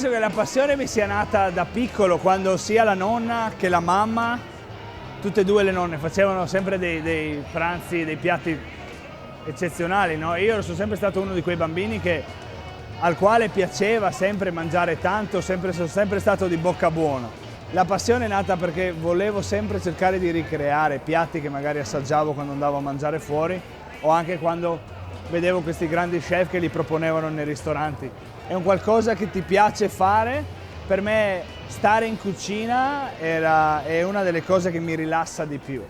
penso che la passione mi sia nata da piccolo, quando sia la nonna che la mamma, tutte e due le nonne, facevano sempre dei pranzi, dei piatti eccezionali, no? Io sono sempre stato uno di quei bambini al quale piaceva sempre mangiare tanto, sono sempre stato di bocca buona. La passione è nata perché volevo sempre cercare di ricreare piatti che magari assaggiavo quando andavo a mangiare fuori o anche quando vedevo questi grandi chef che li proponevano nei ristoranti. È un qualcosa che ti piace fare. Per me stare in cucina è una delle cose che mi rilassa di più.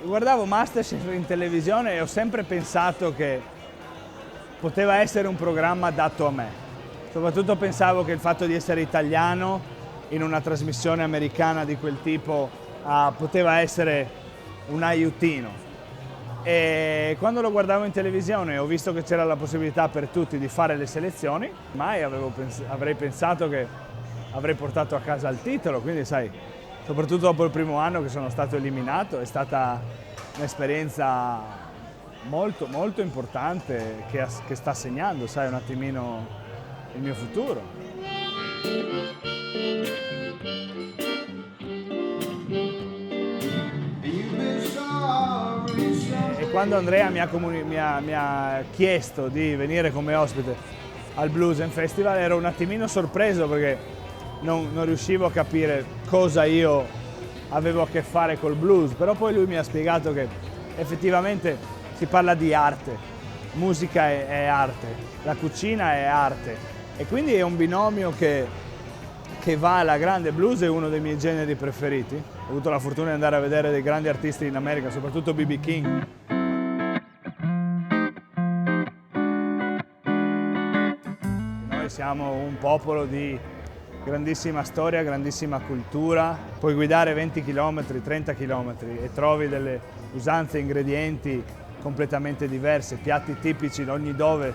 Guardavo MasterChef in televisione e ho sempre pensato che poteva essere un programma adatto a me. Soprattutto pensavo che il fatto di essere italiano in una trasmissione americana di quel tipo poteva essere un aiutino. E quando lo guardavo in televisione ho visto che c'era la possibilità per tutti di fare le selezioni, mai avrei pensato che avrei portato a casa il titolo, quindi sai, soprattutto dopo il primo anno che sono stato eliminato, è stata un'esperienza molto molto importante che sta segnando, sai, un attimino il mio futuro. E quando Andrea mi ha chiesto di venire come ospite al Blues and Festival ero un attimino sorpreso perché non riuscivo a capire cosa io avevo a che fare col blues, però poi lui mi ha spiegato che effettivamente si parla di arte, musica è arte, la cucina è arte e quindi è un binomio che va alla grande. Blues è uno dei miei generi preferiti, ho avuto la fortuna di andare a vedere dei grandi artisti in America, soprattutto B.B. King. Noi siamo un popolo di grandissima storia, grandissima cultura, puoi guidare 20 km, 30 km e trovi delle usanze e ingredienti completamente diverse, piatti tipici da ogni dove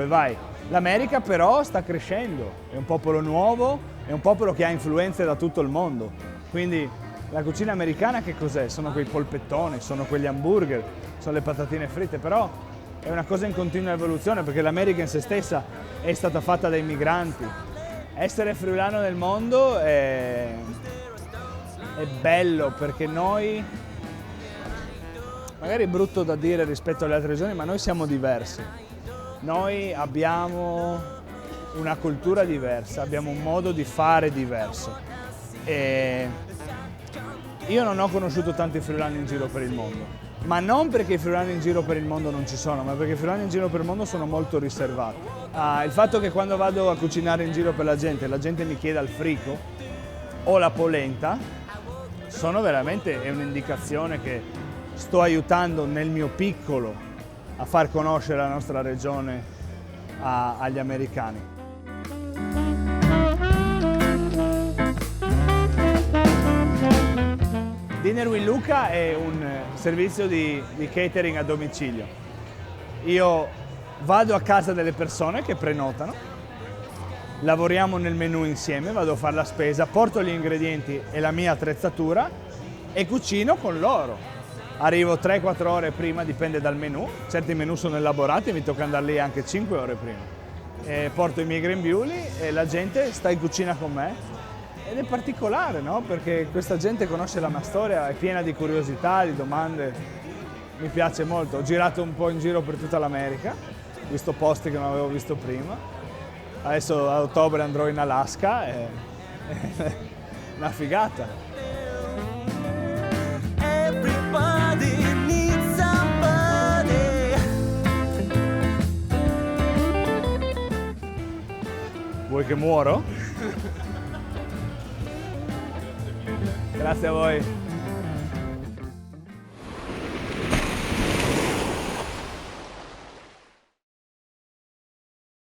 vai. L'America però sta crescendo, è un popolo nuovo, è un popolo che ha influenze da tutto il mondo, quindi la cucina americana che cos'è? Sono quei polpettoni, sono quegli hamburger, sono le patatine fritte, però è una cosa in continua evoluzione perché l'America in se stessa è stata fatta dai migranti. Essere friulano nel mondo è bello perché noi, magari è brutto da dire rispetto alle altre regioni, ma noi siamo diversi. Noi abbiamo una cultura diversa, abbiamo un modo di fare diverso. E io non ho conosciuto tanti friulani in giro per il mondo, ma non perché i friulani in giro per il mondo non ci sono, ma perché i friulani in giro per il mondo sono molto riservati. Il fatto che quando vado a cucinare in giro per la gente mi chieda il frico o la polenta, è un'indicazione che sto aiutando nel mio piccolo a far conoscere la nostra regione agli americani. Dinner with Luca è un servizio di catering a domicilio. Io vado a casa delle persone che prenotano, lavoriamo nel menù insieme, vado a fare la spesa, porto gli ingredienti e la mia attrezzatura e cucino con loro. Arrivo 3-4 ore prima, dipende dal menù, certi menù sono elaborati, mi tocca andare lì anche 5 ore prima. Porto i miei grembiuli e la gente sta in cucina con me ed è particolare, no? Perché questa gente conosce la mia storia, è piena di curiosità, di domande, mi piace molto. Ho girato un po' in giro per tutta l'America, ho visto posti che non avevo visto prima, adesso a ottobre andrò in Alaska, è una figata. Vuoi che muoro? Grazie a voi.